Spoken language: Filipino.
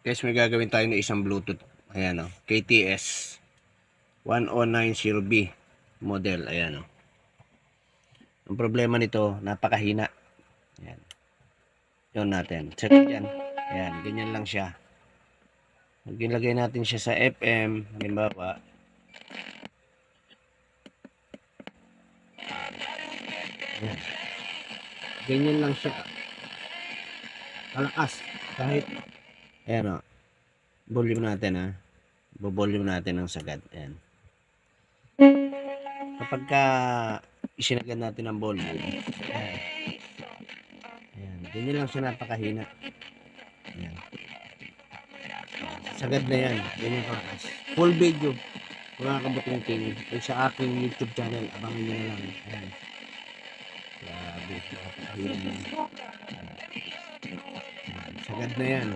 Guys, may gagawin tayo ng isang Bluetooth. Ayan o. KTS 1090B model. Ayan o. Ang problema nito, napakahina. Ayan. Yun natin. Check yan. Ayan. Ganyan lang siya. Maglagay natin siya sa FM. Halimbawa. Ayan. Ganyan lang siya. Kalakas. Kahit ayan o. Volume natin ha. Volume natin ng sagad. Ayan. Kapag ka isinagad natin ang volume. Ayan. Ayan. Ganyan lang siya, napakahina. Ayan. Sagad na yan. Ganyan kalakas. Full video. Mga kabuting ting. Sa aking YouTube channel. Abangan nyo na lang. Ayan. Grabe. Napakahina. Sagad na yan.